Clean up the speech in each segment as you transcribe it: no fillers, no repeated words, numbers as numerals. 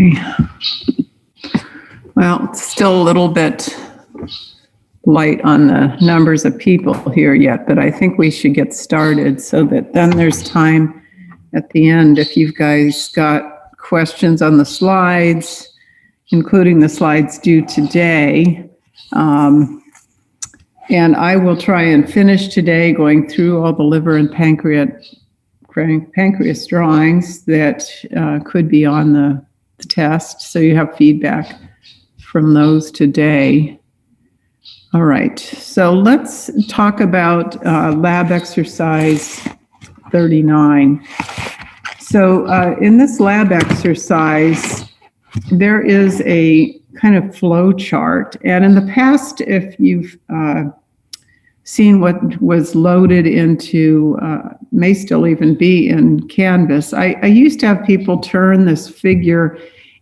Okay. Well, it's still a little bit light on the numbers of people here yet, but I think we should get started so that then there's time at the end if you guys got questions on the slides, including the slides due today. And I will try and finish today going through all the liver and pancreas drawings that could be on the test, so you have feedback from those today. All right, so let's talk about lab exercise 39. So in this lab exercise, there is a kind of flow chart. And in the past, if you've seen what was loaded into, may still even be in Canvas, I used to have people turn this figure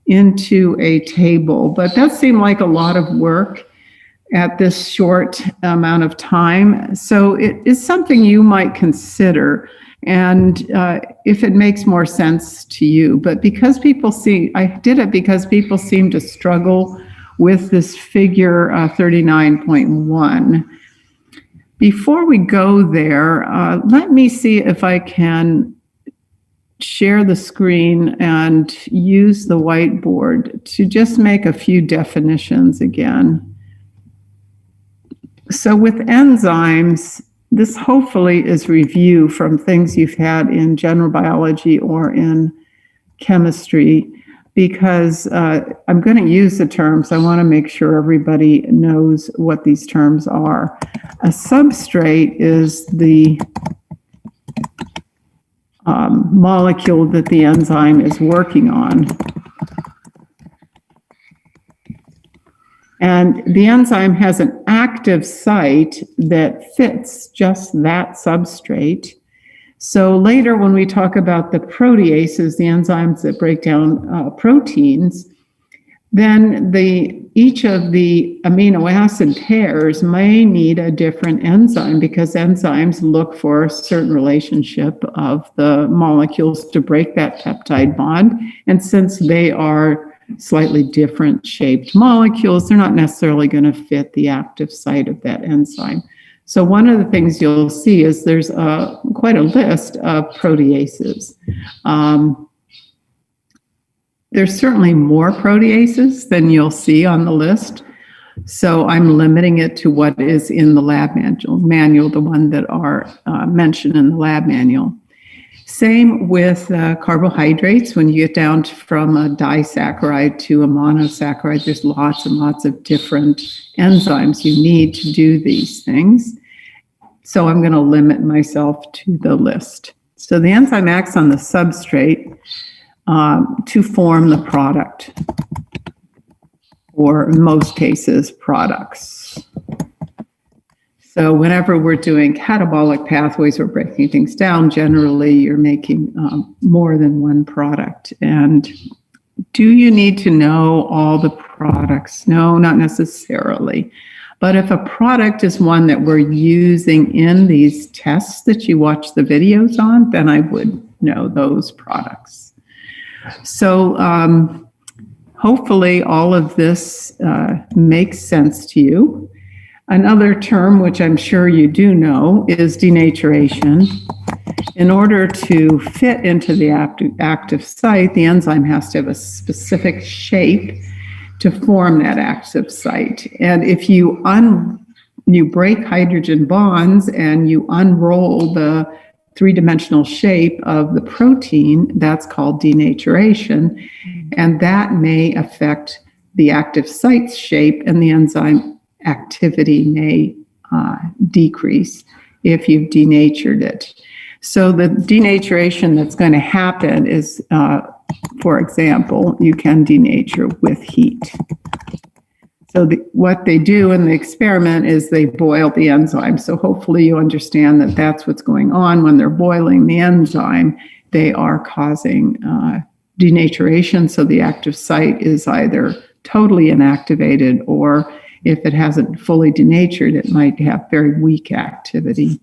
into a table, but that seemed like a lot of work at this short amount of time. So it is something you might consider, and if it makes more sense to you. But because people see, I did it because people seem to struggle with this figure 39.1. Before we go there, let me see if I can share the screen and use the whiteboard to just make a few definitions again. So with enzymes, this hopefully is review from things you've had in general biology or in chemistry, because I'm going to use the terms. I want to make sure everybody knows what these terms are. A substrate is the molecule that the enzyme is working on. And the enzyme has an active site that fits just that substrate. So later when we talk about the proteases, the enzymes that break down proteins, then each of the amino acid pairs may need a different enzyme, because enzymes look for a certain relationship of the molecules to break that peptide bond. And since they are slightly different shaped molecules, they're not necessarily going to fit the active site of that enzyme. So one of the things you'll see is there's quite a list of proteases. There's certainly more proteases than you'll see on the list. So I'm limiting it to what is in the lab manual, the one that are mentioned in the lab manual. Same with carbohydrates. When you get down from a disaccharide to a monosaccharide, there's lots and lots of different enzymes you need to do these things. So I'm going to limit myself to the list. So the enzyme acts on the substrate to form the product, or in most cases, products. So whenever we're doing catabolic pathways or breaking things down, generally you're making more than one product. And do you need to know all the products? No, not necessarily. But if a product is one that we're using in these tests that you watch the videos on, then I would know those products. So hopefully all of this makes sense to you. Another term, which I'm sure you do know, is denaturation. In order to fit into the active site, the enzyme has to have a specific shape to form that active site. And if you break hydrogen bonds and you unroll the three-dimensional shape of the protein, that's called denaturation. And that may affect the active site's shape, and the enzyme activity may decrease if you've denatured it. So the denaturation that's going to happen is, for example, you can denature with heat. So what they do in the experiment is they boil the enzyme. So hopefully you understand that that's what's going on when they're boiling the enzyme. They are causing denaturation. So the active site is either totally inactivated, or if it hasn't fully denatured, it might have very weak activity.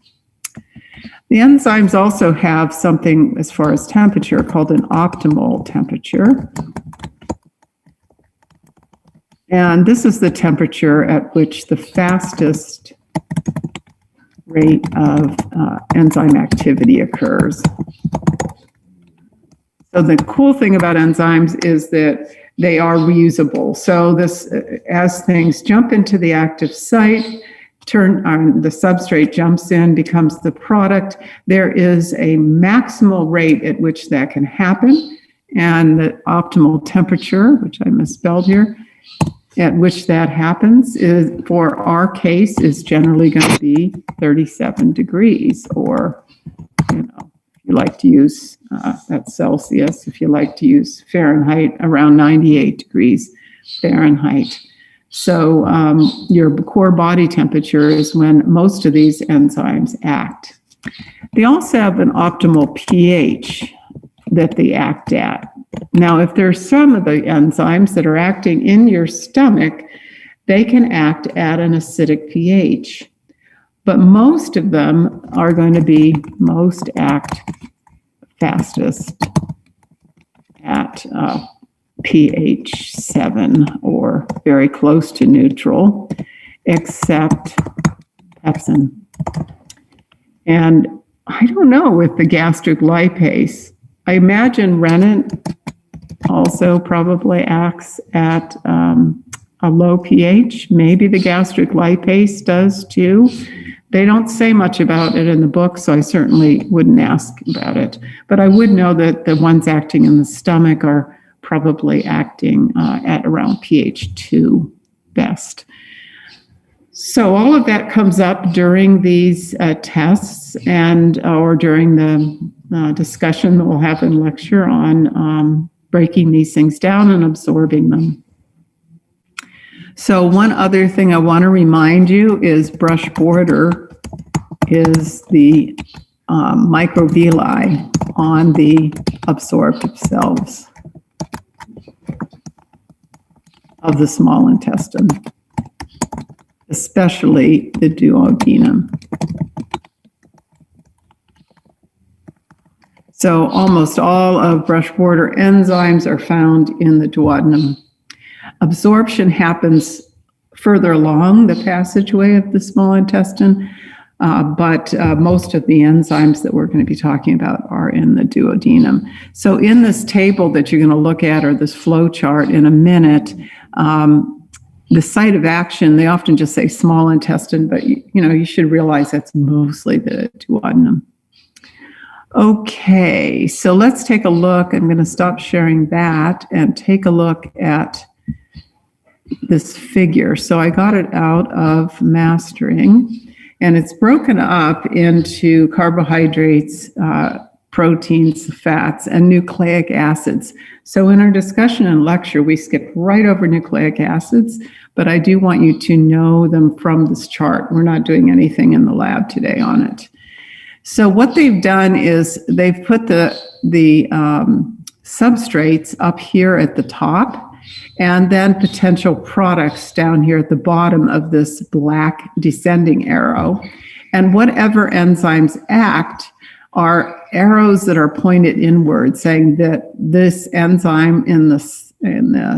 The enzymes also have something as far as temperature called an optimal temperature. And this is the temperature at which the fastest rate of enzyme activity occurs. So the cool thing about enzymes is that they are reusable. So this, as things jump into the active site, the substrate jumps in, becomes the product. There is a maximal rate at which that can happen, and the optimal temperature, which I misspelled here, at which that happens is, for our case, is generally going to be 37 degrees, or, if you like to use, that's Celsius. If you like to use Fahrenheit, around 98 degrees Fahrenheit. So your core body temperature is when most of these enzymes act. They also have an optimal pH that they act at. Now, if there's some of the enzymes that are acting in your stomach, they can act at an acidic pH. But most of them are going to be act fastest at pH 7 or very close to neutral, except pepsin. And I don't know with the gastric lipase. I imagine rennet also probably acts at a low pH. Maybe the gastric lipase does too. They don't say much about it in the book, so I certainly wouldn't ask about it. But I would know that the ones acting in the stomach are probably acting at around pH 2 best. So all of that comes up during these tests and or during the discussion that we'll have in lecture on breaking these things down and absorbing them. So one other thing I want to remind you is brush border is the microvilli on the absorptive cells of the small intestine, especially the duodenum. So almost all of brush border enzymes are found in the duodenum. Absorption happens further along the passageway of the small intestine, but most of the enzymes that we're going to be talking about are in the duodenum. So in this table that you're going to look at, or this flow chart in a minute, the site of action, they often just say small intestine, but you should realize that's mostly the duodenum. Okay, so let's take a look. I'm going to stop sharing that and take a look at this figure. So I got it out of Mastering, and it's broken up into carbohydrates, proteins, fats, and nucleic acids. So in our discussion and lecture, we skip right over nucleic acids, but I do want you to know them from this chart. We're not doing anything in the lab today on it. So what they've done is they've put the substrates up here at the top, and then potential products down here at the bottom of this black descending arrow. And whatever enzymes act are arrows that are pointed inward, saying that this enzyme in the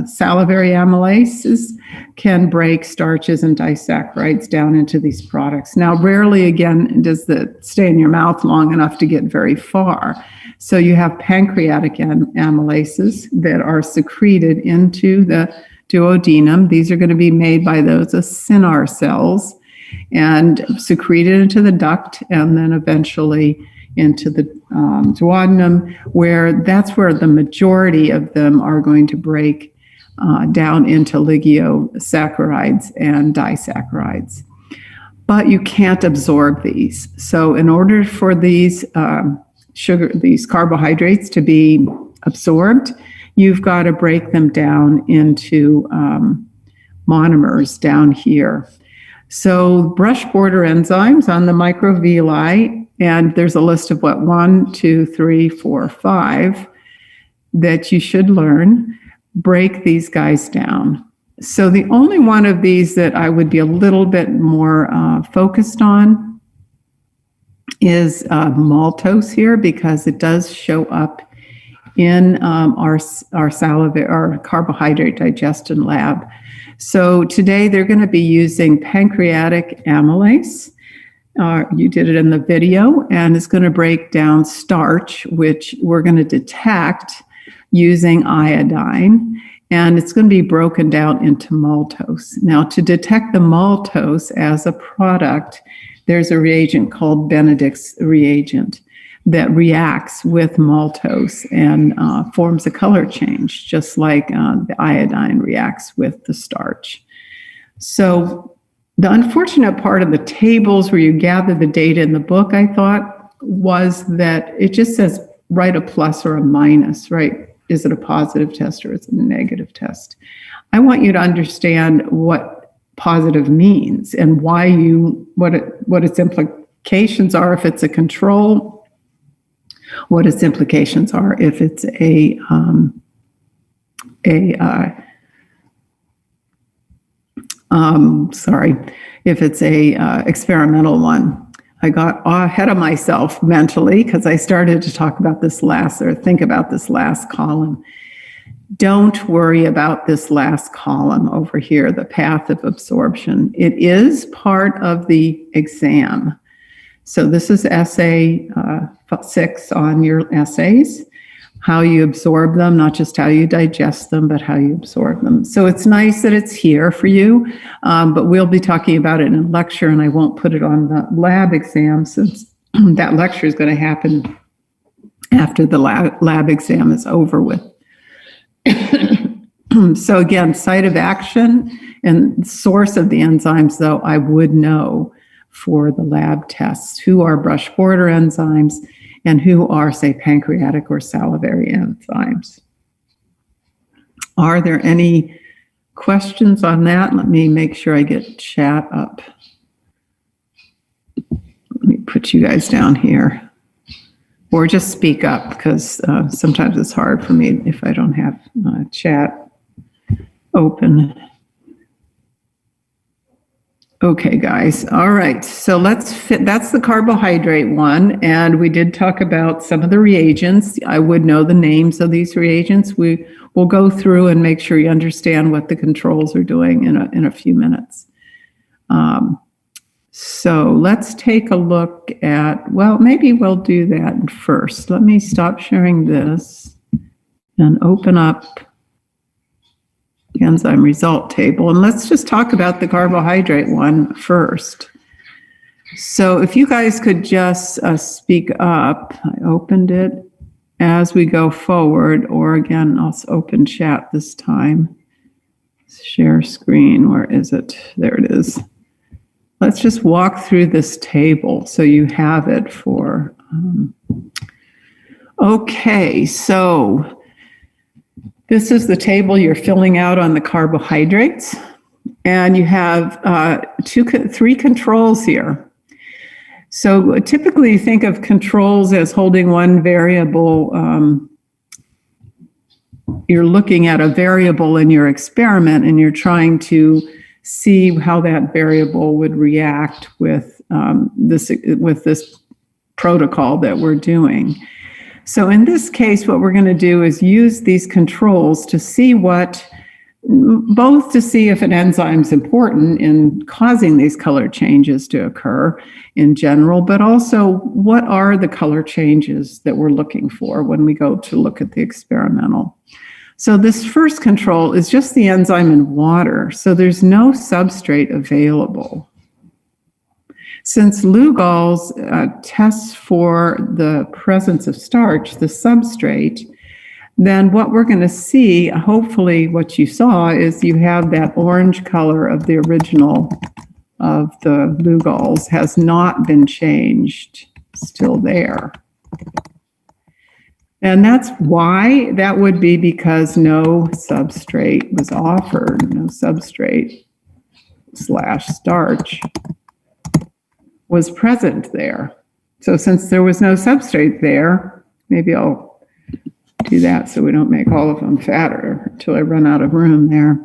salivary amylases can break starches and disaccharides down into these products. Now, rarely, again, does it stay in your mouth long enough to get very far. So you have pancreatic amylases that are secreted into the duodenum. These are going to be made by those acinar cells and secreted into the duct, and then eventually into the duodenum, that's where the majority of them are going to break down into ligosaccharides and disaccharides. But you can't absorb these. So in order for these these carbohydrates to be absorbed, you've got to break them down into monomers down here. So brush border enzymes on the microvilli, and there's a list of 1, 2, 3, 4, 5 that you should learn, break these guys down. So the only one of these that I would be a little bit more focused on is maltose here, because it does show up in our carbohydrate digestion lab. So today they're going to be using pancreatic amylase. You did it in the video, and it's going to break down starch, which we're going to detect using iodine, and it's going to be broken down into maltose. Now, to detect the maltose as a product, there's a reagent called Benedict's reagent that reacts with maltose and forms a color change, just like the iodine reacts with the starch. So the unfortunate part of the tables where you gather the data in the book, I thought, was that it just says write a plus or a minus, right? Is it a positive test or is it a negative test? I want you to understand what positive means and why what its implications are if it's a control, what its implications are if it's if it's a experimental one. I got ahead of myself mentally because I started to think about this last column. Don't worry about this last column over here, the path of absorption. It is part of the exam. So this is essay 6 on your essays, how you absorb them, not just how you digest them, but how you absorb them. So it's nice that it's here for you, but we'll be talking about it in a lecture, and I won't put it on the lab exam since that lecture is going to happen after the lab exam is over with. So again, site of action and source of the enzymes, though, I would know for the lab tests, who are brush border enzymes and who are, say, pancreatic or salivary enzymes. Are there any questions on that? Let me make sure I get chat up. Let me put you guys down here. Or just speak up, because sometimes it's hard for me if I don't have chat open. Okay, guys. All right. So that's the carbohydrate one. And we did talk about some of the reagents. I would know the names of these reagents. We will go through and make sure you understand what the controls are doing in a few minutes. So let's take a look at, well, maybe we'll do that first. Let me stop sharing this and open up the enzyme result table. And let's just talk about the carbohydrate one first. So if you guys could just speak up, I opened it as we go forward, or again, I'll open chat this time. Share screen, where is it? There it is. Let's just walk through this table so you have it for, okay, so this is the table you're filling out on the carbohydrates, and you have 3 controls here. So typically you think of controls as holding one variable. You're looking at a variable in your experiment, and you're trying to see how that variable would react with this protocol that we're doing. So in this case, what we're going to do is use these controls to see both to see if an enzyme is important in causing these color changes to occur in general, but also what are the color changes that we're looking for when we go to look at the experimental. So this first control is just the enzyme in water, so there's no substrate available. Since Lugol's tests for the presence of starch, the substrate, then what we're going to see, hopefully what you saw, is you have that orange color of the original of the Lugol's has not been changed, still there. And that's why that would be because no substrate was offered, no substrate / starch was present there. So since there was no substrate there, maybe I'll do that so we don't make all of them fatter until I run out of room there.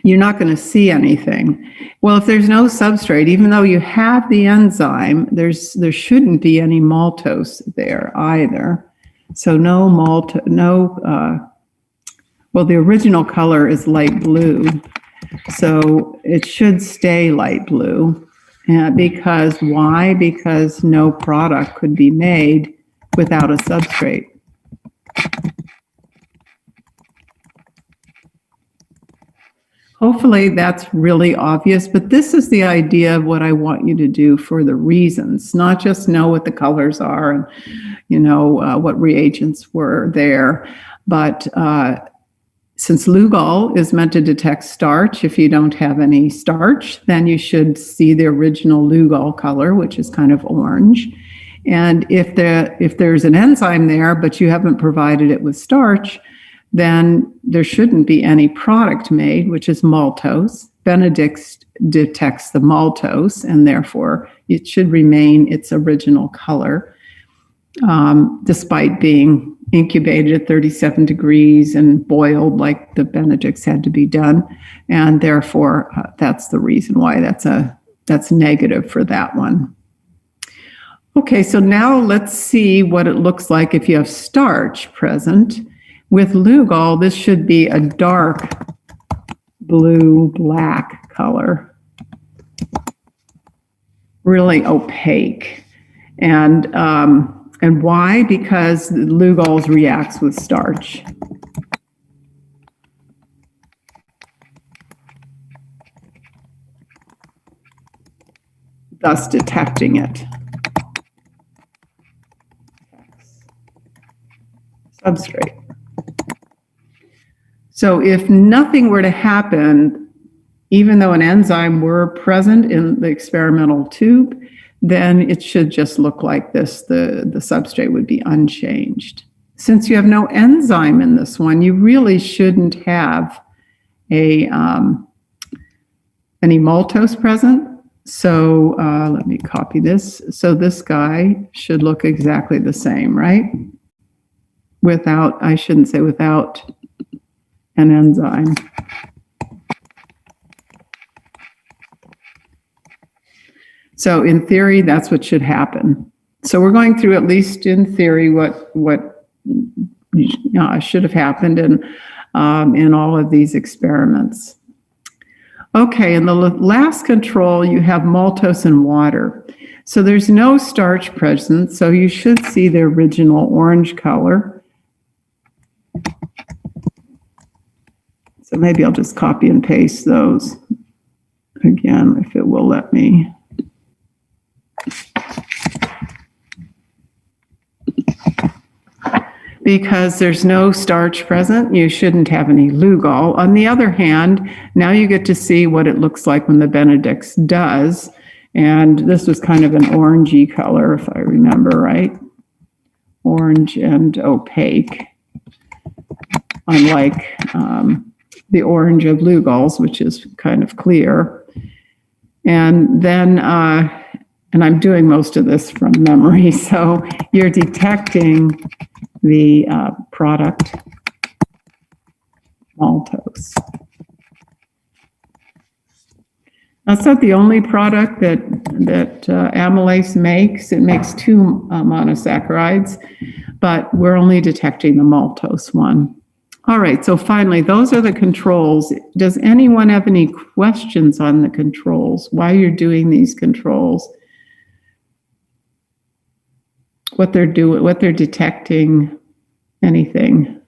You're not going to see anything. Well, if there's no substrate, even though you have the enzyme, there shouldn't be any maltose there either. So no Well, the original color is light blue, so it should stay light blue. Because why? Because no product could be made without a substrate. Hopefully that's really obvious, but this is the idea of what I want you to do for the reasons, not just know what the colors are and, what reagents were there. But since Lugol is meant to detect starch, if you don't have any starch, then you should see the original Lugol color, which is kind of orange. And if there's an enzyme there, but you haven't provided it with starch, then there shouldn't be any product made, which is maltose. Benedict's detects the maltose, and therefore it should remain its original color, despite being incubated at 37 degrees and boiled like the Benedict's had to be done. And therefore, that's the reason why that's negative for that one. Okay, so now let's see what it looks like if you have starch present. With Lugol, this should be a dark blue-black color, really opaque. And why? Because Lugol reacts with starch. Thus detecting it. Substrate. So if nothing were to happen, even though an enzyme were present in the experimental tube, then it should just look like this. The substrate would be unchanged. Since you have no enzyme in this one, you really shouldn't have any maltose present. So let me copy this. So this guy should look exactly the same, right? I shouldn't say without an enzyme. So in theory, that's what should happen. So we're going through, at least in theory, what should have happened in all of these experiments. Okay, in the last control, you have maltose and water. So there's no starch present, so you should see the original orange color. So maybe I'll just copy and paste those again, if it will let me. Because there's no starch present, you shouldn't have any Lugol. On the other hand, now you get to see what it looks like when the Benedict's does. And this was kind of an orangey color, if I remember right. Orange and opaque, unlike the orange of Lugol's, which is kind of clear. And then, and I'm doing most of this from memory, so you're detecting the product maltose. That's not the only product that amylase makes. It makes two monosaccharides, but we're only detecting the maltose one. All right, so finally, those are the controls. Does anyone have any questions on the controls? Why you're doing these controls? What they're doing, what they're detecting, anything?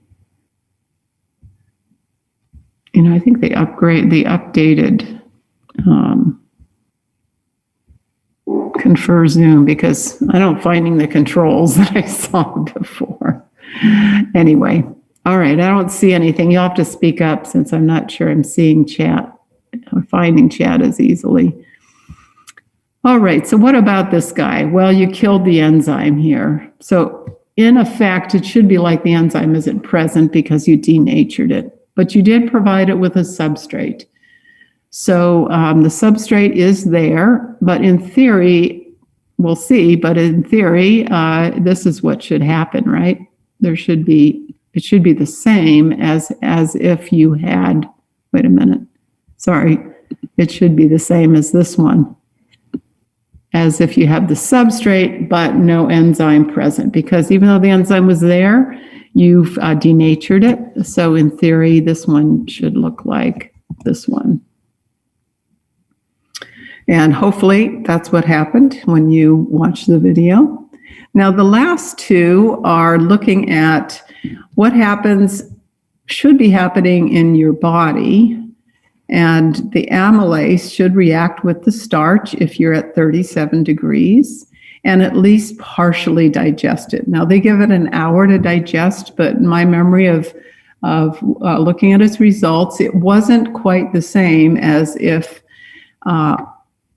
I think they updated Confer Zoom, because I don't finding the controls that I saw before. Anyway. All right, I don't see anything. You'll have to speak up since I'm not sure I'm seeing chat or finding chat as easily. All right, so what about this guy? Well, you killed the enzyme here. So in effect, it should be like the enzyme isn't present because you denatured it, but you did provide it with a substrate. So the substrate is there, but in theory, we'll see, but in theory, this is what should happen, right? It should be the same as if you had, wait a minute, sorry, it should be the same as this one, as if you have the substrate but no enzyme present, because even though the enzyme was there, you've denatured it. So in theory, this one should look like this one. And hopefully that's what happened when you watch the video. Now, the last two are looking at what should be happening in your body. And the amylase should react with the starch if you're at 37 degrees and at least partially digest it. Now, they give it an hour to digest, but in my memory of looking at its results, it wasn't quite the same as if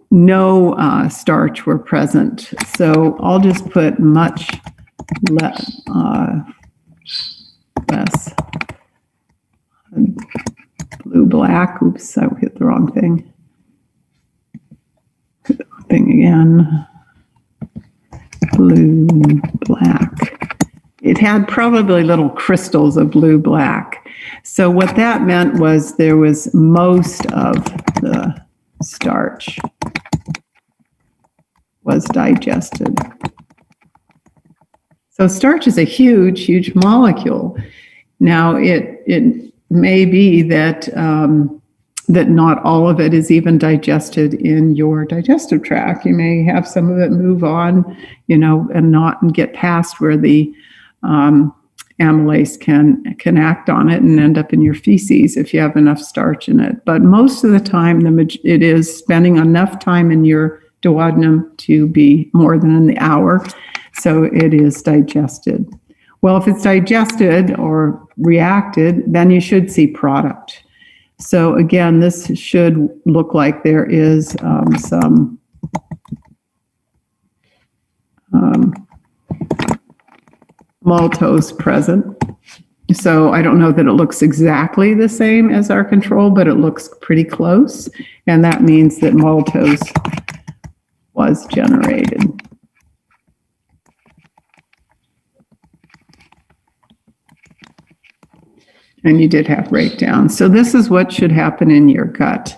no starch were present. So I'll just put much less blue black. Oops, I hit the wrong thing. Hit the wrong thing again. Blue black. It had probably little crystals of blue black. So what that meant was there was most of the starch was digested. So starch is a huge, huge molecule. Now it may be that that not all of it is even digested in your digestive tract. You may have some of it move on, and not get past where the amylase can act on it and end up in your feces if you have enough starch in it. But most of the time, it is spending enough time in your duodenum to be more than an hour, so it is digested. Well, if it's digested or reacted, then you should see product. So again, this should look like there is some maltose present. So I don't know that it looks exactly the same as our control, but it looks pretty close. And that means that maltose was generated. And you did have breakdown. So this is what should happen in your gut.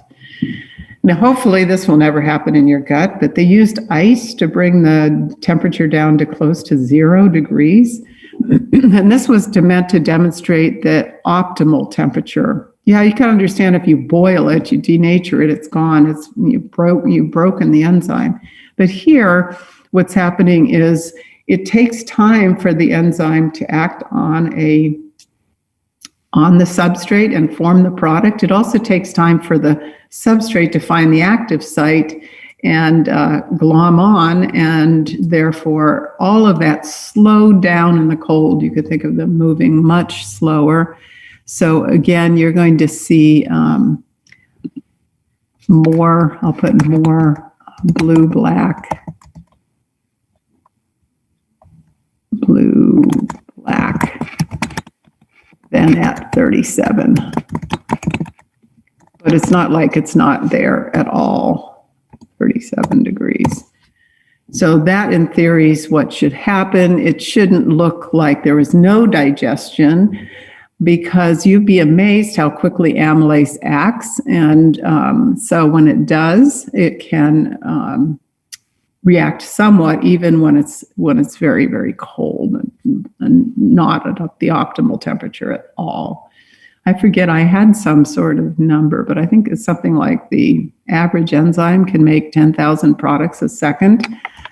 Now, hopefully this will never happen in your gut, but they used ice to bring the temperature down to close to 0 degrees. And this was meant to demonstrate the optimal temperature. Yeah, you can understand if you boil it, you denature it, it's gone. You've broken the enzyme. But here, what's happening is it takes time for the enzyme to act on the substrate and form the product. It also takes time for the substrate to find the active site and glom on, and therefore all of that slowed down in the cold. You could think of them moving much slower. So again, you're going to see I'll put more blue black than at 37. But it's not like it's not there at all, 37 degrees. So that, in theory, is what should happen. It shouldn't look like there was no digestion, because you'd be amazed how quickly amylase acts. And so when it does, it can react somewhat, even when it's very, very cold and not at the optimal temperature at all. I forget, I had some sort of number, but I think it's something like the average enzyme can make 10,000 products a second.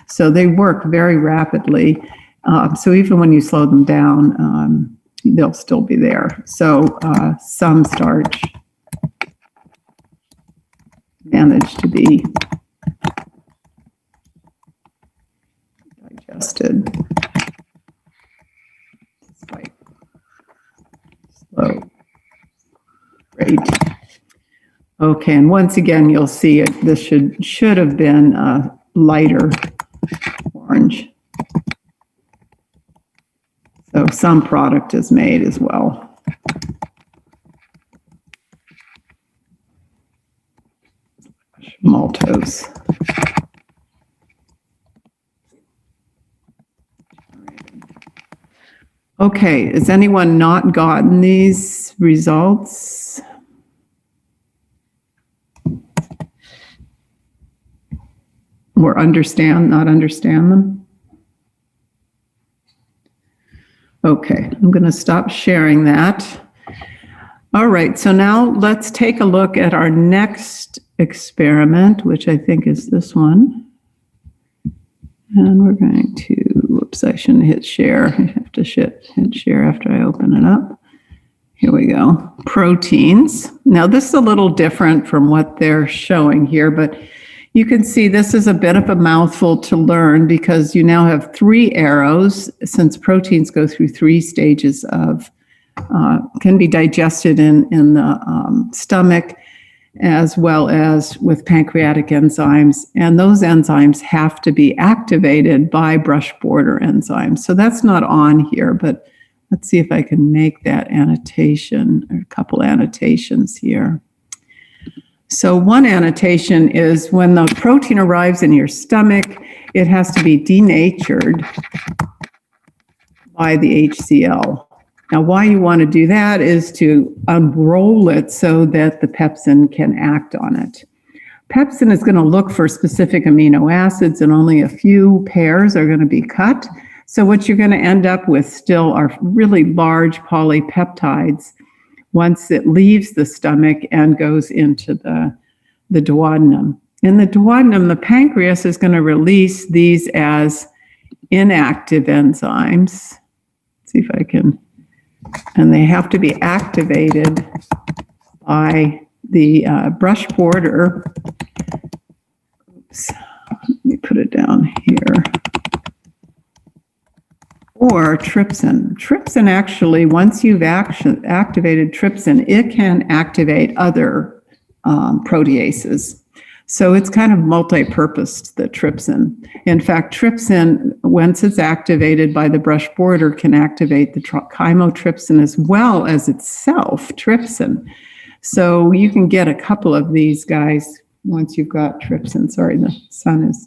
So they work very rapidly. So even when you slow them down, they'll still be there. So some starch managed to be digested. Despite slow rate. Okay, and once again, you'll see it. This should have been lighter orange. So some product is made as well. Maltose. Okay, has anyone not gotten these results? Or not understand them? Okay, I'm going to stop sharing that. All right, so now let's take a look at our next experiment, which I think is this one. And we're going to, whoops, I shouldn't hit share. I have to hit share after I open it up. Here we go, proteins. Now this is a little different from what they're showing here, but you can see this is a bit of a mouthful to learn because you now have 3 arrows, since proteins go through 3 stages of, can be digested in the stomach, as well as with pancreatic enzymes. And those enzymes have to be activated by brush border enzymes. So that's not on here, but let's see if I can make that annotation, or a couple annotations here. So one annotation is when the protein arrives in your stomach, it has to be denatured by the HCl. Now, why you want to do that is to unroll it so that the pepsin can act on it. Pepsin is going to look for specific amino acids, and only a few pairs are going to be cut. So what you're going to end up with still are really large polypeptides once it leaves the stomach and goes into the duodenum. In the duodenum, the pancreas is going to release these as inactive enzymes. Let's see if I can. And they have to be activated by the brush border. Oops, let me put it down here. Or trypsin. Trypsin actually, once you've activated trypsin, it can activate other proteases. So it's kind of multi-purposed, the trypsin. In fact, trypsin, once it's activated by the brush border, can activate the chymotrypsin as well as itself, trypsin. So you can get a couple of these guys once you've got trypsin. Sorry, the sun is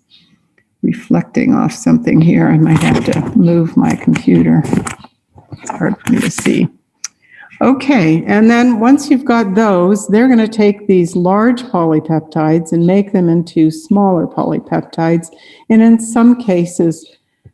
reflecting off something here. I might have to move my computer. It's hard for me to see. Okay, and then once you've got those, they're going to take these large polypeptides and make them into smaller polypeptides, and in some cases,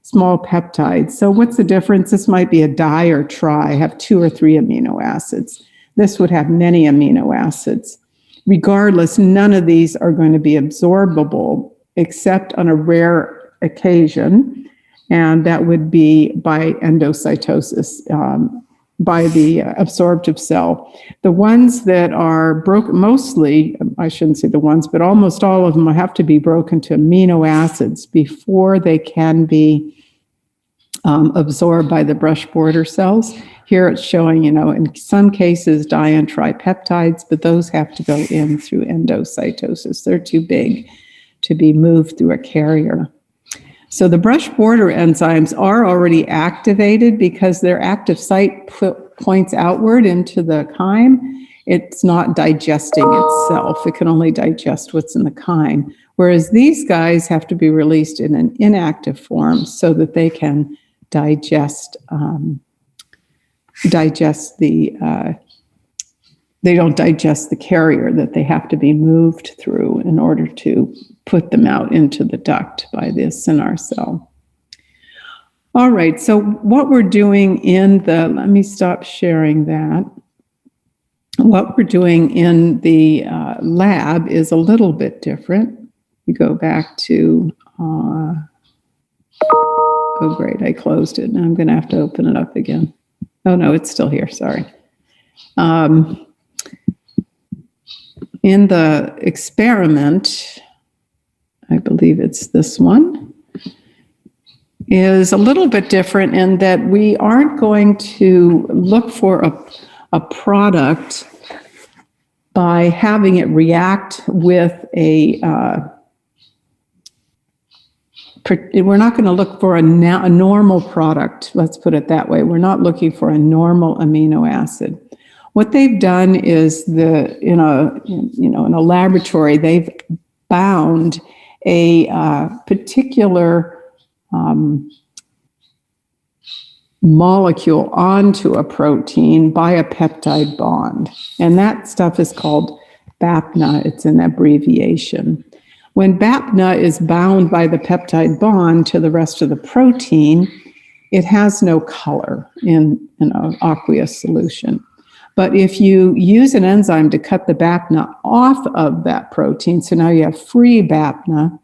small peptides. So what's the difference? This might be a di or tri, have 2 or 3 amino acids. This would have many amino acids. Regardless, none of these are going to be absorbable except on a rare occasion, and that would be by endocytosis, by the absorptive cell. The ones that are broken, mostly, I shouldn't say the ones, but almost all of them have to be broken to amino acids before they can be absorbed by the brush border cells. Here it's showing, in some cases di and tripeptides, but those have to go in through endocytosis. They're too big to be moved through a carrier. So the brush border enzymes are already activated because their active site points outward into the chyme. It's not digesting itself. It can only digest what's in the chyme. Whereas these guys have to be released in an inactive form so that they can digest they don't digest the carrier that they have to be moved through in order to put them out into the duct by the Cynar cell. All right, so what we're doing let me stop sharing that. What we're doing in the lab is a little bit different. You go back to, oh great, I closed it. Now I'm gonna have to open it up again. Oh no, it's still here, sorry. In the experiment, I believe it's this one, is a little bit different in that we aren't going to look for a product by having it react with we're not going to look for a normal product, let's put it that way. We're not looking for a normal amino acid. What they've done is in a laboratory, they've bound a particular molecule onto a protein by a peptide bond. And that stuff is called BAPNA. It's an abbreviation. When BAPNA is bound by the peptide bond to the rest of the protein, it has no color in an aqueous solution. But if you use an enzyme to cut the BAPNA off of that protein, so now you have free BAPNA,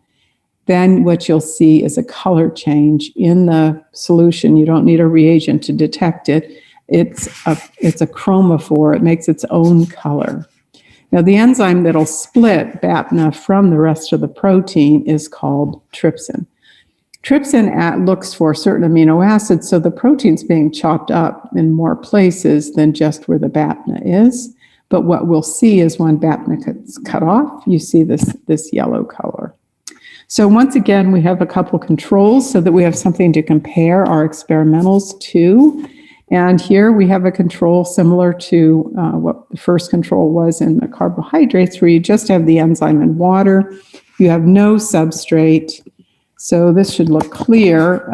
then what you'll see is a color change in the solution. You don't need a reagent to detect it. It's a chromophore. It makes its own color. Now, the enzyme that'll split BAPNA from the rest of the protein is called trypsin. Trypsin looks for certain amino acids, so the protein's being chopped up in more places than just where the BAPNA is. But what we'll see is when BAPNA gets cut off, you see this yellow color. So once again, we have a couple controls so that we have something to compare our experimentals to. And here we have a control similar to what the first control was in the carbohydrates, where you just have the enzyme and water. You have no substrate. So this should look clear.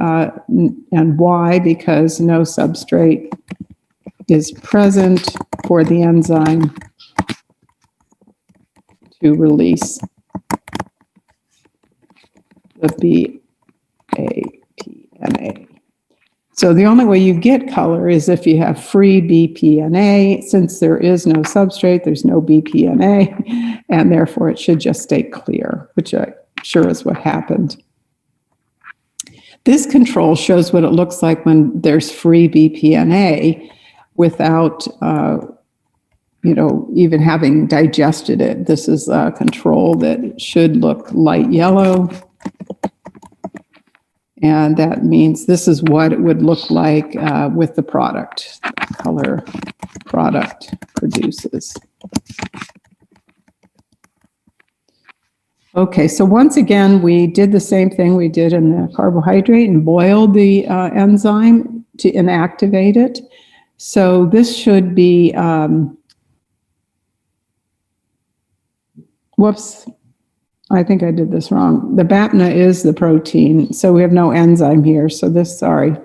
And why? Because no substrate is present for the enzyme to release the BAPNA. So the only way you get color is if you have free BPNA. Since there is no substrate, there's no BPNA, and therefore it should just stay clear, which I'm sure is what happened. This control shows what it looks like when there's free BPNA without even having digested it. This is a control that should look light yellow. And that means this is what it would look like with the product. The color product produces. Okay, so once again, we did the same thing we did in the carbohydrate and boiled the enzyme to inactivate it. So this should be, whoops. I think I did this wrong. The BAPNA is the protein, so we have no enzyme here. So this, sorry,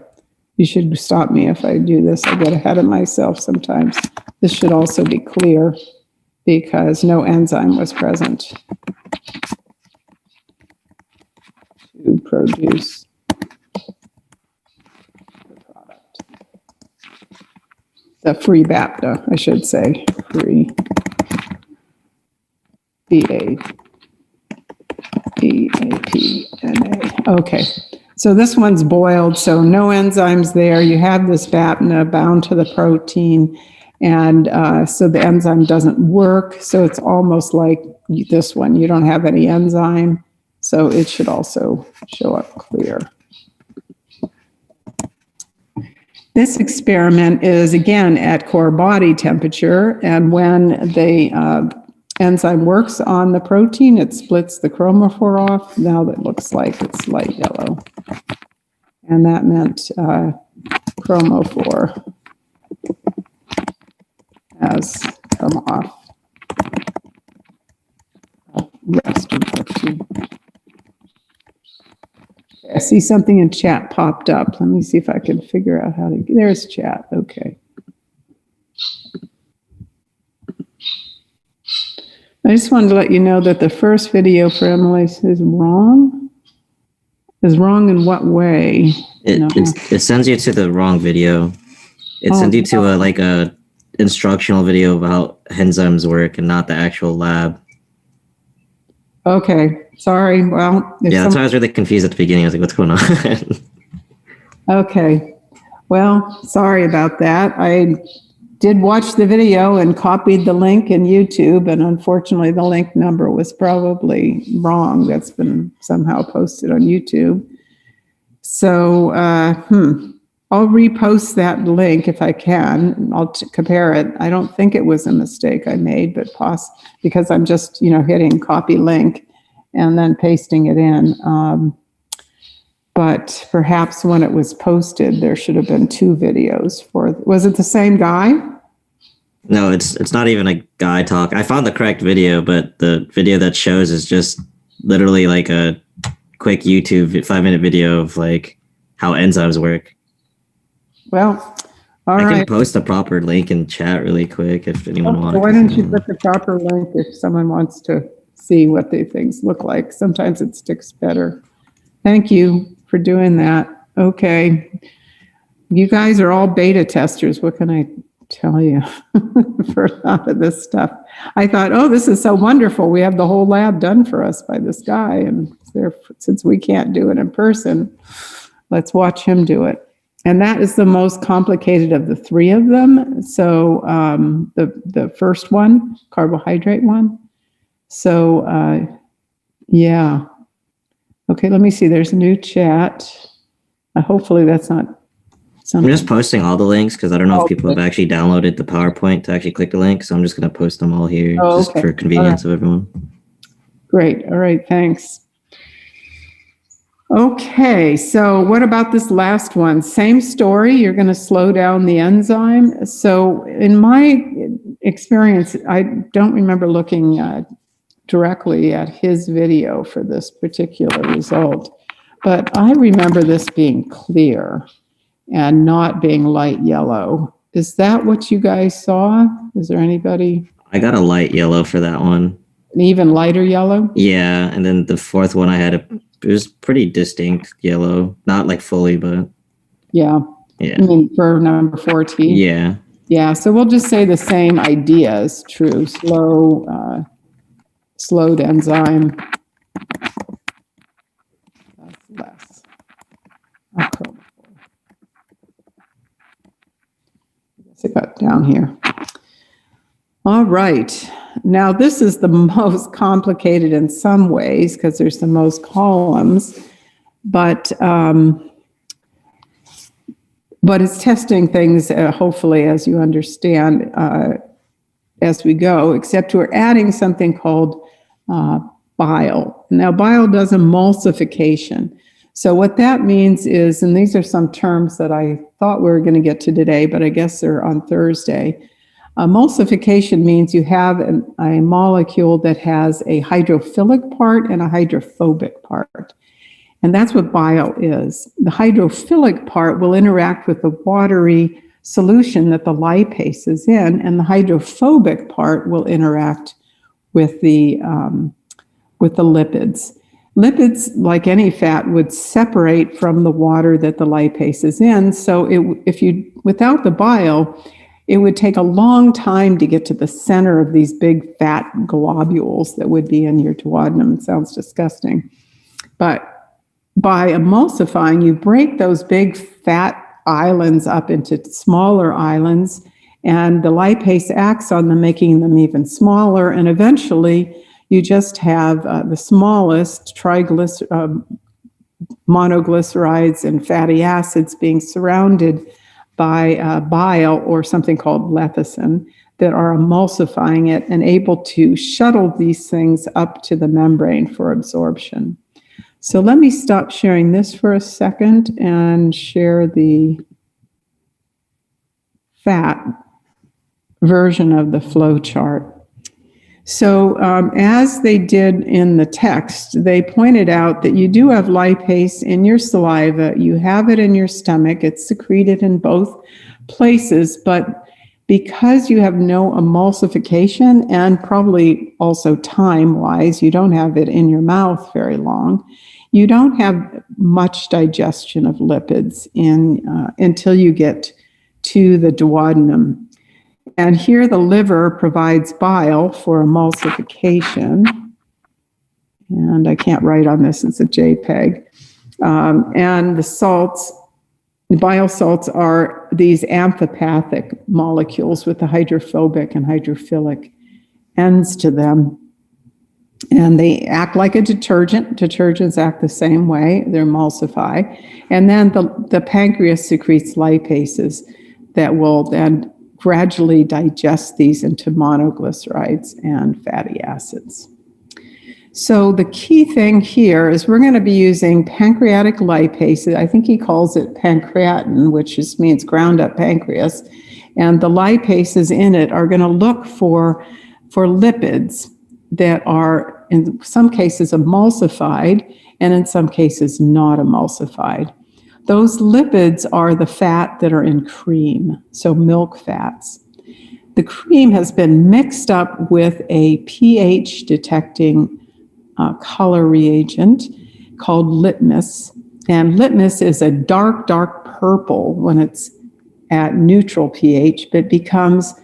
you should stop me if I do this. I get ahead of myself sometimes. This should also be clear because no enzyme was present to produce the product. The free BAPNA, I should say, free BAPNA. Okay, so this one's boiled, so no enzymes there. You have this BAPNA bound to the protein, and so the enzyme doesn't work. So it's almost like this one. You don't have any enzyme, so it should also show up clear. This experiment is, again, at core body temperature, and when the enzyme works on the protein, it splits the chromophore off. Now that looks like it's light yellow. And that meant chromophore has come off. Rest of protein. I see something in chat popped up. Let me see if I can figure out how to, there's chat, okay. I just wanted to let you know that the first video for Emily is wrong. Is wrong in what way? It sends you to the wrong video. It sends you to a instructional video about how enzymes work and not the actual lab. Okay, sorry. Well, yeah, that's why I was really confused at the beginning. I was like, what's going on? Okay. Well, sorry about that. I did watch the video and copied the link in YouTube, and unfortunately the link number was probably wrong. That's been somehow posted on YouTube. So I'll repost that link if I can. I'll compare it. I don't think it was a mistake I made, but because I'm just hitting copy link and then pasting it in. But perhaps when it was posted, there should have been two videos for. Was it the same guy? No, it's not even a guy talk. I found the correct video, but the video that shows is just literally like a quick YouTube 5-minute video of like how enzymes work. Well, all right. I can post a proper link in chat really quick if anyone wants. Why don't you put the proper link if someone wants to see what the things look like? Sometimes it sticks better. Thank you for doing that. Okay. You guys are all beta testers. What can I tell you for a lot of this stuff? I thought, oh, this is so wonderful. We have the whole lab done for us by this guy. And since we can't do it in person, let's watch him do it. And that is the most complicated of the three of them. So the first one, carbohydrate one. So yeah. Okay, let me see. There's a new chat. Hopefully that's not something. I'm just posting all the links because I don't know if people have actually downloaded the PowerPoint to actually click the link. So I'm just going to post them all here just for convenience of everyone. Great. All right. Thanks. Okay. So what about this last one? Same story. You're going to slow down the enzyme. So in my experience, I don't remember looking directly at his video for this particular result, but I remember this being clear and not being light yellow. Is that what you guys saw? Is there anybody? I got a light yellow for that one. An even lighter yellow? Yeah, and then the fourth one it was pretty distinct yellow. Not like fully, but... Yeah. I mean, for number 14? Yeah. Yeah, so we'll just say the same idea is true. Slowed enzyme. That's less. It got down here. All right. Now this is the most complicated in some ways because there's the most columns, but it's testing things, hopefully, as you understand, as we go, except we're adding something called bile. Now, bile does emulsification. So what that means is, and these are some terms that I thought we were going to get to today, but I guess they're on Thursday. Emulsification means you have a molecule that has a hydrophilic part and a hydrophobic part. And that's what bile is. The hydrophilic part will interact with the watery solution that the lipase is in, and the hydrophobic part will interact with the lipids. Lipids, like any fat, would separate from the water that the lipase is in. So without the bile, it would take a long time to get to the center of these big fat globules that would be in your duodenum. It sounds disgusting. But by emulsifying, you break those big fat islands up into smaller islands, and the lipase acts on them, making them even smaller, and eventually you just have the smallest monoglycerides and fatty acids being surrounded by bile or something called lecithin that are emulsifying it and able to shuttle these things up to the membrane for absorption. So let me stop sharing this for a second and share the fat version of the flow chart. So as they did in the text, they pointed out that you do have lipase in your saliva, you have it in your stomach, it's secreted in both places, but because you have no emulsification and probably also time-wise, you don't have it in your mouth very long, you don't have much digestion of lipids until you get to the duodenum. And here the liver provides bile for emulsification. And I can't write on this, it's a JPEG. And the bile salts are these amphipathic molecules with the hydrophobic and hydrophilic ends to them. And they act like a detergent. Detergents act the same way, they emulsify. And then the pancreas secretes lipases that will then gradually digest these into monoglycerides and fatty acids. So the key thing here is we're going to be using pancreatic lipase. I think he calls it pancreatin, which just means ground up pancreas. And the lipases in it are going to look for lipids that are in some cases emulsified and in some cases not emulsified. Those lipids are the fat that are in cream, so milk fats. The cream has been mixed up with a pH detecting color reagent called litmus. And litmus is a dark purple when it's at neutral pH, but becomes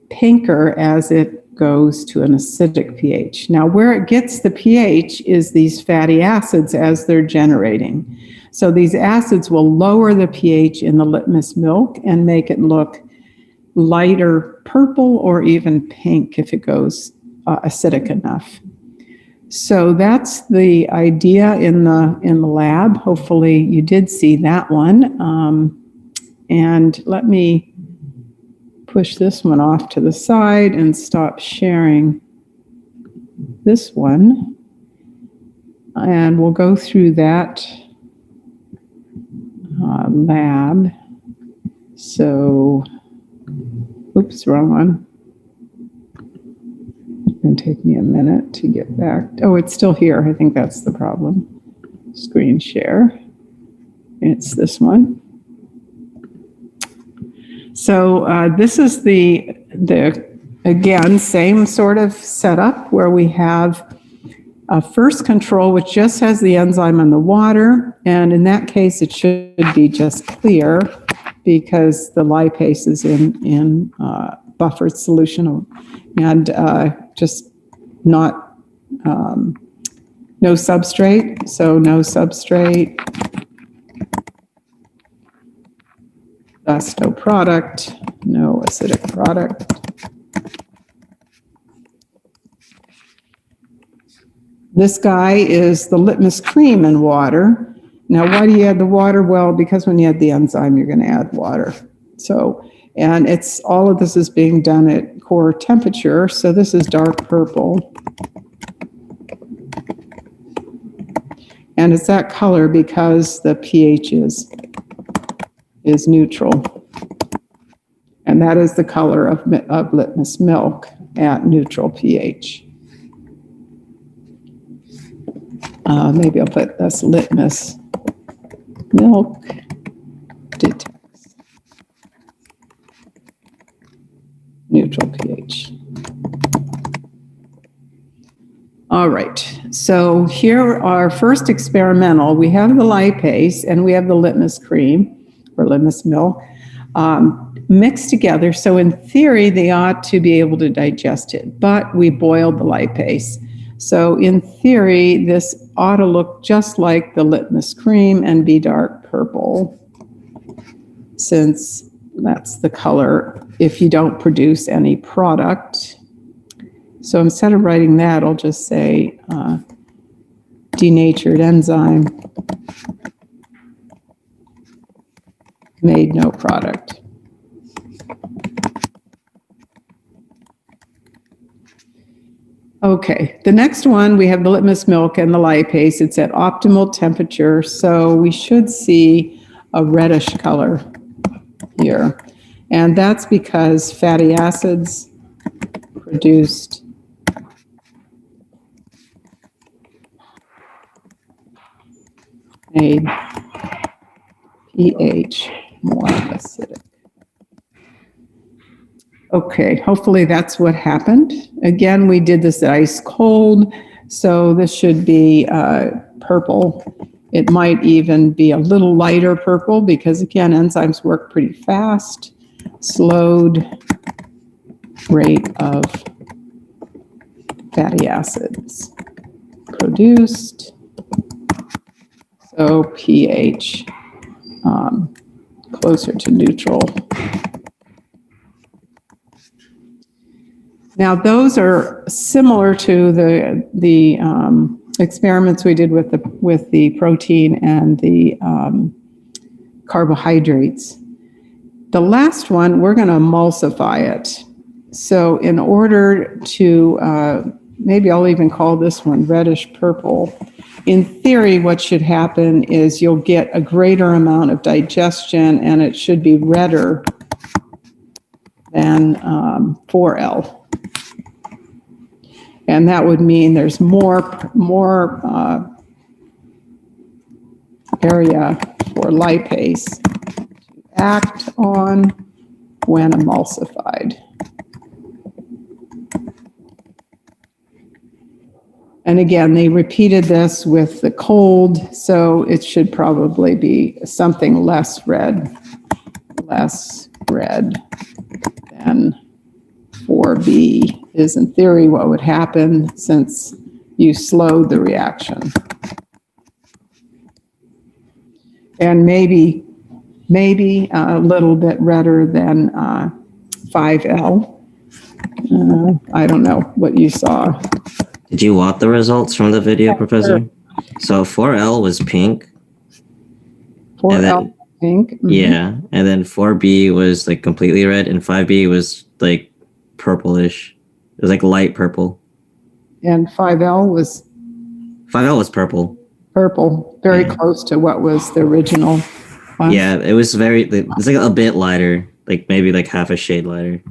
pinker as it goes to an acidic pH. Now, where it gets the pH is these fatty acids as they're generating. So these acids will lower the pH in the litmus milk and make it look lighter purple or even pink if it goes acidic enough. So that's the idea in the lab. Hopefully you did see that one. And let me push this one off to the side and stop sharing this one. And we'll go through that lab. So, oops, wrong one. It's going to take me a minute to get back. Oh, it's still here. I think that's the problem. Screen share. It's this one. So this is the again, same sort of setup where we have a first control, which just has the enzyme and the water. And in that case, it should be just clear because the lipase is in buffered solution and just not, no substrate. So no substrate. Thus, no product, no acidic product. This guy is the litmus cream in water. Now, why do you add the water? Well, because when you add the enzyme, you're going to add water. So, and it's all of this is being done at core temperature. So this is dark purple. And it's that color because the pH is neutral. And that is the color of litmus milk at neutral pH. Maybe I'll put this litmus milk detects neutral pH. All right, so here our first experimental, we have the lipase and we have the litmus cream or litmus milk mixed together. So in theory, they ought to be able to digest it, but we boiled the lipase. So in theory, this ought to look just like the litmus cream and be dark purple, since that's the color if you don't produce any product. So instead of writing that, I'll just say denatured enzyme made no product. Okay, the next one, we have the litmus milk and the lipase. It's at optimal temperature, so we should see a reddish color here. And that's because fatty acids produced made pH more acidic. Okay, hopefully that's what happened. Again, we did this at ice cold, so this should be purple. It might even be a little lighter purple because, again, enzymes work pretty fast. Slowed rate of fatty acids produced. So pH closer to neutral. Now, those are similar to the experiments we did with the protein and the carbohydrates. The last one, we're going to emulsify it. So in order to, maybe I'll even call this one reddish purple. In theory, what should happen is you'll get a greater amount of digestion and it should be redder than 4L. And that would mean there's more area for lipase to act on when emulsified. And again, they repeated this with the cold, so it should probably be something less red than 4B is in theory what would happen since you slowed the reaction. And maybe a little bit redder than 5L. I don't know what you saw. Did you want the results from the video, Professor? Sure. So 4L was pink. 4L pink. Mm-hmm. Yeah, and then 4B was like completely red, and 5B was like purplish. It was like light purple. And 5L was purple. Purple, very close to what was the original one. Yeah, it was it's like a bit lighter, like maybe like half a shade lighter.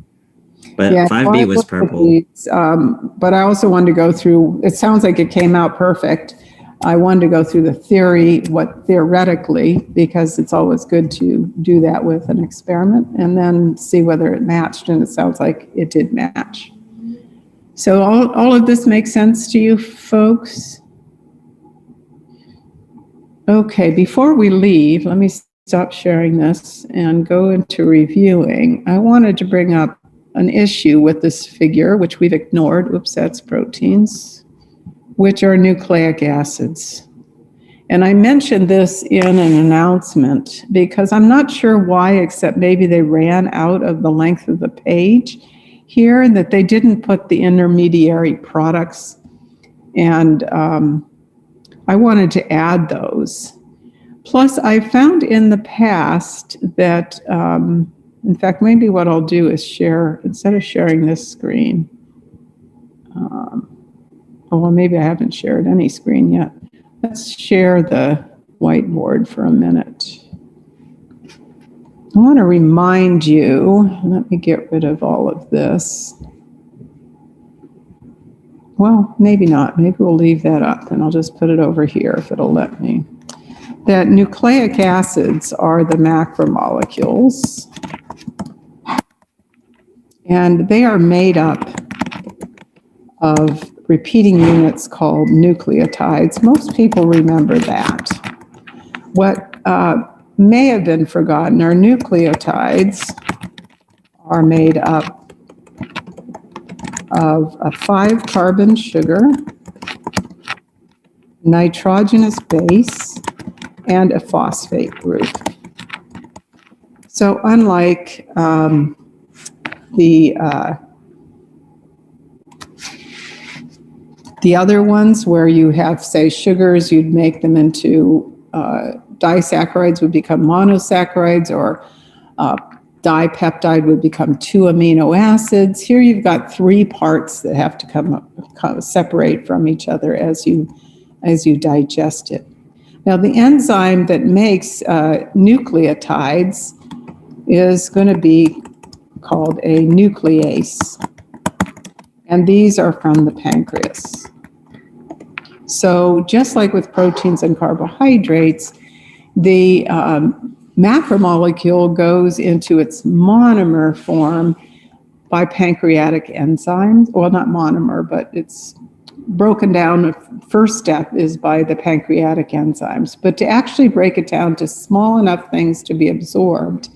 But yeah, 5B was purple. These, but I also wanted to go through, it sounds like it came out perfect. I wanted to go through the theory, what theoretically, because it's always good to do that with an experiment, and then see whether it matched, and it sounds like it did match. So all of this makes sense to you folks? Okay, before we leave, let me stop sharing this and go into reviewing. I wanted to bring up an issue with this figure, which we've ignored. Oops, that's proteins, which are nucleic acids. And I mentioned this in an announcement because I'm not sure why, except maybe they ran out of the length of the page here, that they didn't put the intermediary products. And I wanted to add those. Plus, I found in the past that, in fact, maybe what I'll do is share, instead of sharing this screen, well, maybe I haven't shared any screen yet. Let's share the whiteboard for a minute. I want to remind you, let me get rid of all of this. Well, maybe not. Maybe we'll leave that up and I'll just put it over here if it'll let me. That nucleic acids are the macromolecules, and they are made up of repeating units called nucleotides. Most people remember that. What may have been forgotten are nucleotides are made up of a 5-carbon sugar, nitrogenous base, and a phosphate group. So unlike the other ones where you have, say, sugars, you'd make them into disaccharides would become monosaccharides, or dipeptide would become 2 amino acids. Here you've got 3 parts that have to separate from each other as you digest it. Now, the enzyme that makes nucleotides is going to be called a nuclease, and these are from the pancreas. So just like with proteins and carbohydrates, the macromolecule goes into its monomer form by pancreatic enzymes. Well, not monomer, but it's broken down. The first step is by the pancreatic enzymes. But to actually break it down to small enough things to be absorbed,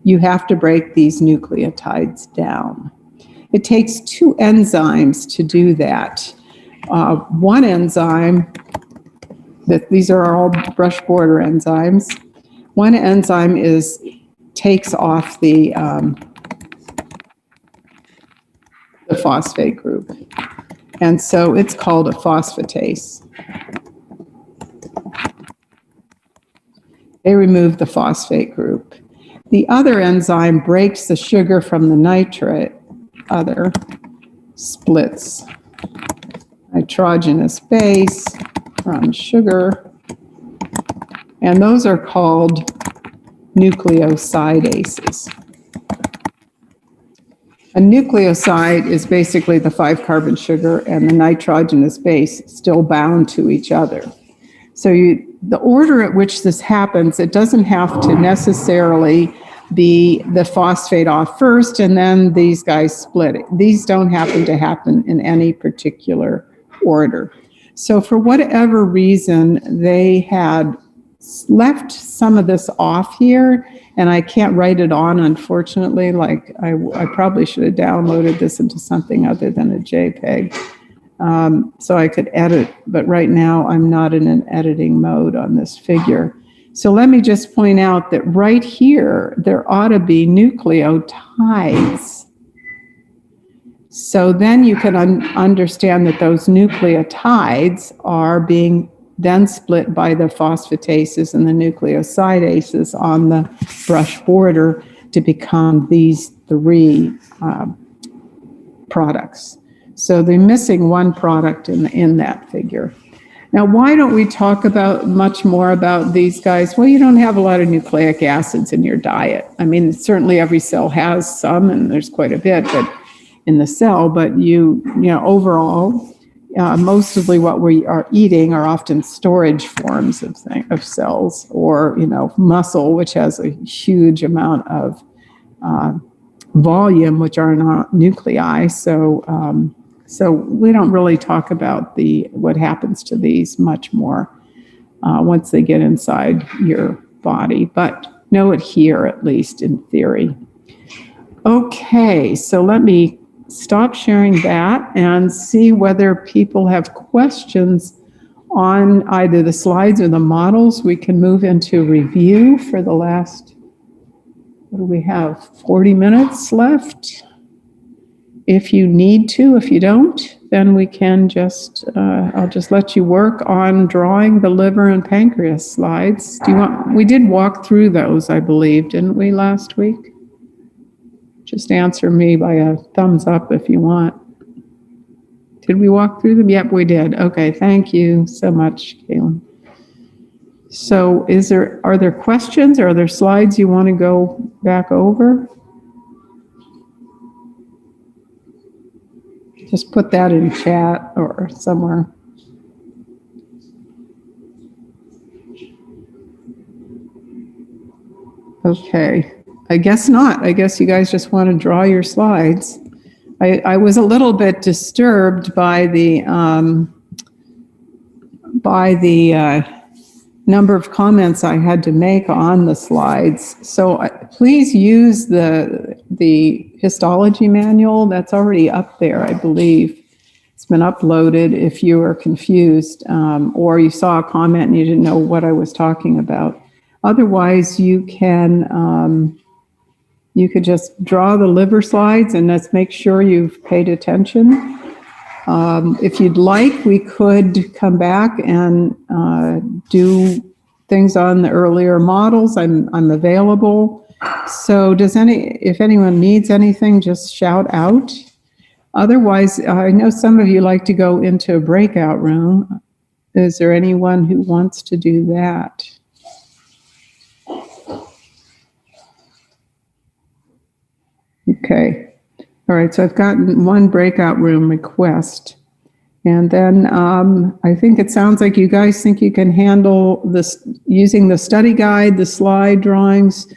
you have to break these nucleotides down. It takes 2 enzymes to do that. One enzyme, these are all brush border enzymes. One enzyme takes off the phosphate group. And so it's called a phosphatase. They remove the phosphate group. The other enzyme breaks the sugar from the nitrate, splits nitrogenous base from sugar, and those are called nucleosidases. A nucleoside is basically the 5-carbon sugar and the nitrogenous base still bound to each other. So the order at which this happens, it doesn't have to necessarily be the phosphate off first and then these guys split it. These don't happen to happen in any particular order. So for whatever reason, they had left some of this off here, and I can't write it on, unfortunately. Like I probably should have downloaded this into something other than a JPEG, so I could edit. But right now, I'm not in an editing mode on this figure. So let me just point out that right here, there ought to be nucleotides. So then you can understand that those nucleotides are being then split by the phosphatases and the nucleosidases on the brush border to become these three products. So they're missing one product in that figure. Now, why don't we talk about much more about these guys? Well, you don't have a lot of nucleic acids in your diet. I mean, certainly every cell has some, and there's quite a bit, but in the cell, but you know, overall, mostly what we are eating are often storage forms of cells, or, you know, muscle, which has a huge amount of volume, which are not nuclei. So we don't really talk about what happens to these much more once they get inside your body, but know it here, at least in theory. Okay, so let me stop sharing that and see whether people have questions on either the slides or the models. We can move into review for the last, what do we have, 40 minutes left? If you need to. If you don't, then we can just, I'll just let you work on drawing the liver and pancreas slides. We did walk through those, I believe, didn't we, last week? Just answer me by a thumbs up if you want. Did we walk through them? Yep, we did. Okay, thank you so much, Kaylin. So are there questions, or are there slides you want to go back over? Just put that in chat or somewhere. Okay. I guess not. I guess you guys just want to draw your slides. I was a little bit disturbed by the number of comments I had to make on the slides. So please use the histology manual that's already up there, I believe. It's been uploaded if you are confused or you saw a comment and you didn't know what I was talking about. Otherwise, you could just draw the liver slides, and let's make sure you've paid attention. If you'd like, we could come back and do things on the earlier models. I'm available. So if anyone needs anything, just shout out. Otherwise, I know some of you like to go into a breakout room. Is there anyone who wants to do that? Okay. All right. So I've gotten one breakout room request. And then I think it sounds like you guys think you can handle this using the study guide, the slide drawings.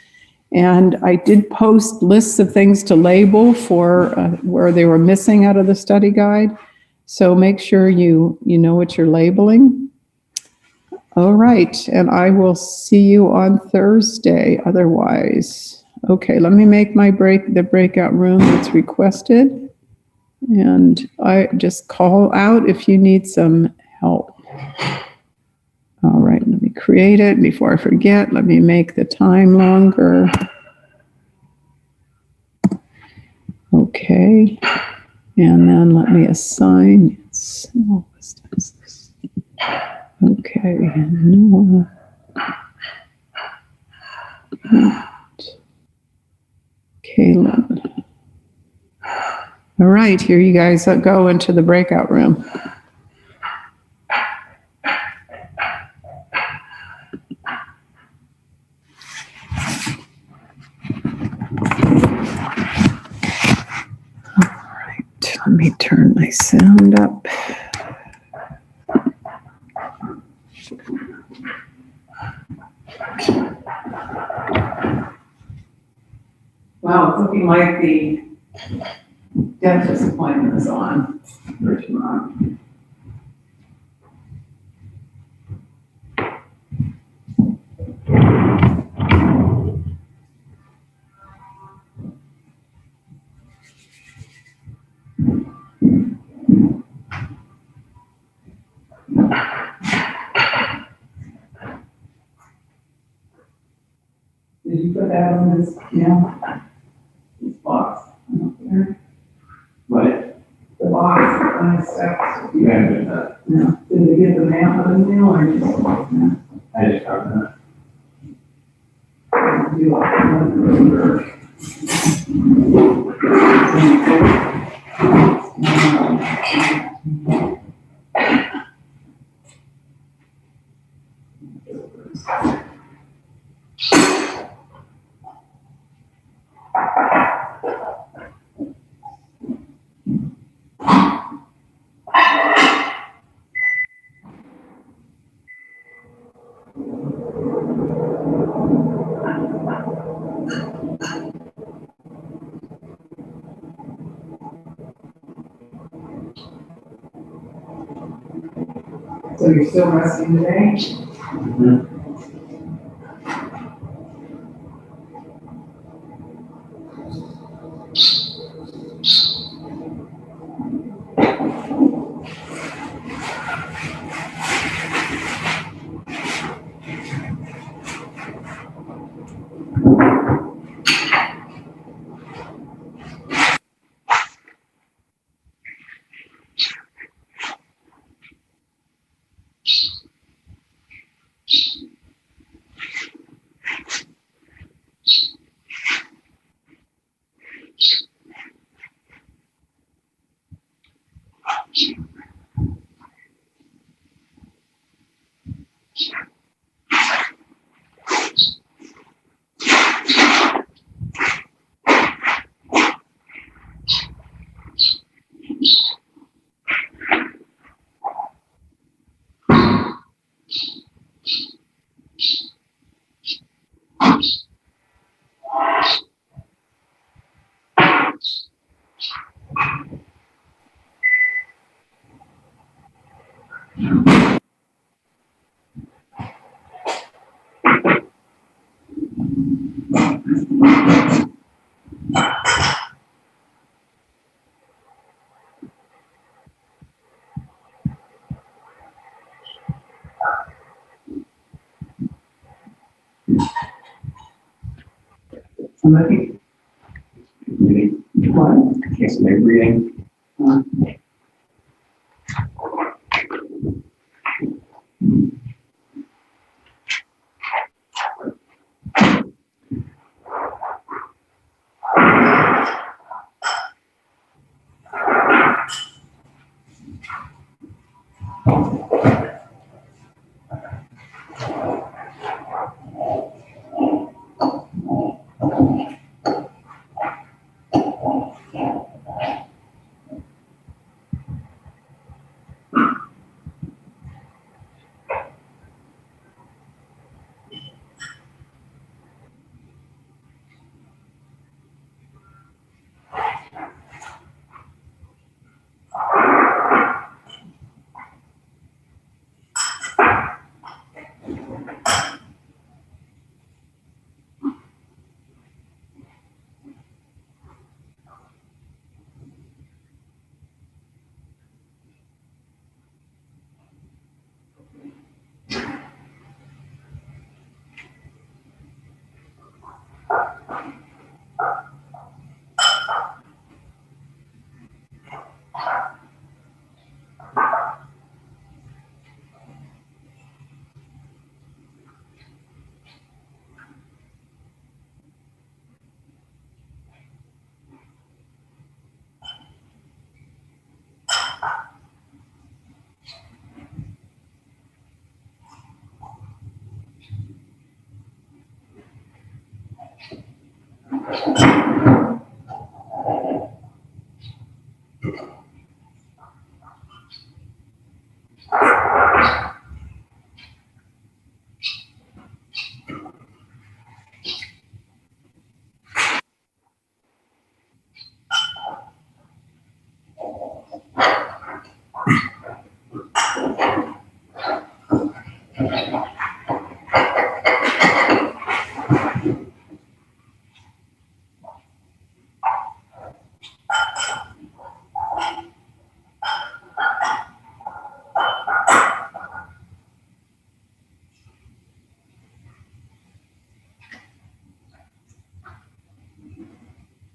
And I did post lists of things to label for where they were missing out of the study guide. So make sure you know what you're labeling. All right. And I will see you on Thursday otherwise. Okay, let me make the breakout room that's requested. And I just call out if you need some help. All right, let me create it before I forget. Let me make the time longer. Okay, and then let me assign. Okay, no. Kaylin. All right, here you guys go into the breakout room. All right, let me turn my sound up. Wow, it's looking like the dentist appointment is on for tomorrow. you put that on this, this box up there? What? The box on the steps? You haven't done that. No. Did they get the mail of the mail or just? No. I just got that. Do it. So you're still resting today? Mm-hmm. Somebody? Reading. What? Yes, they're reading.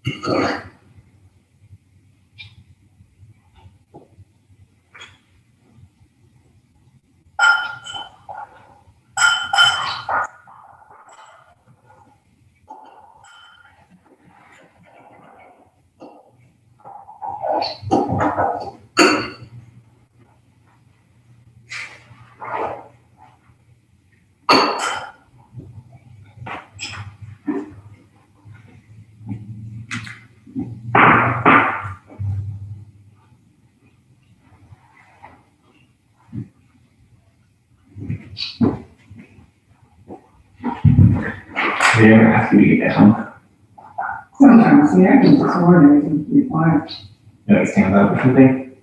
They ever ask you to get down? Sometimes, yeah, I can just order it and be fine. No, it stands up or something?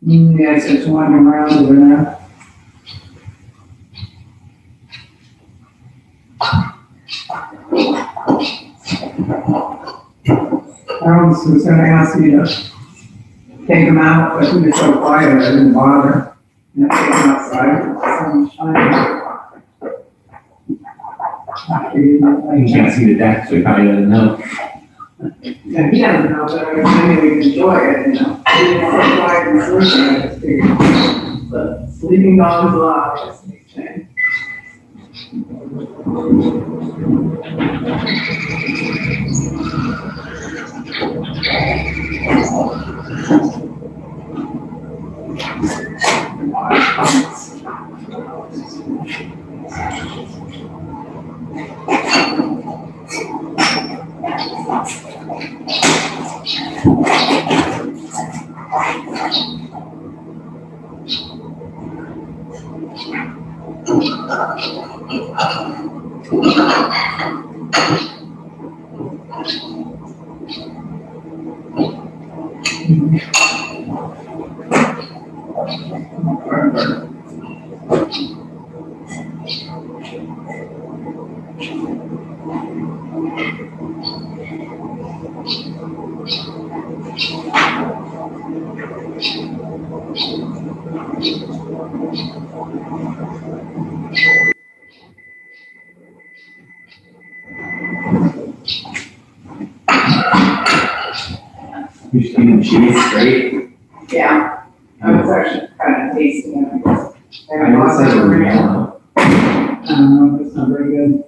Yeah, it's just wandering around over there. I was gonna ask you to take them out, but he was so quiet, I didn't bother. And I take them outside, the sun's shining. You can't see the deck, so he probably doesn't know. Yeah, he doesn't know, but I maybe we can enjoy it, you know. He was so quiet and sleeping, I just figured. But sleeping dogs lie, that's the thing. You're eating cheese straight? Yeah, I was actually kind of tasting it. I know it says it's yellow. I don't know, it's not very good.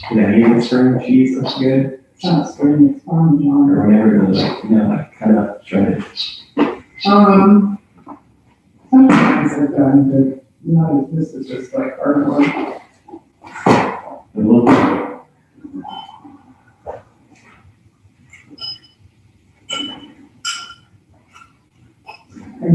Did any of the string cheese look good? It's not string, it's Parmesan. Or whenever the, like, like cut up, shredded? Sometimes I've done, but not as, this is just like hardwood.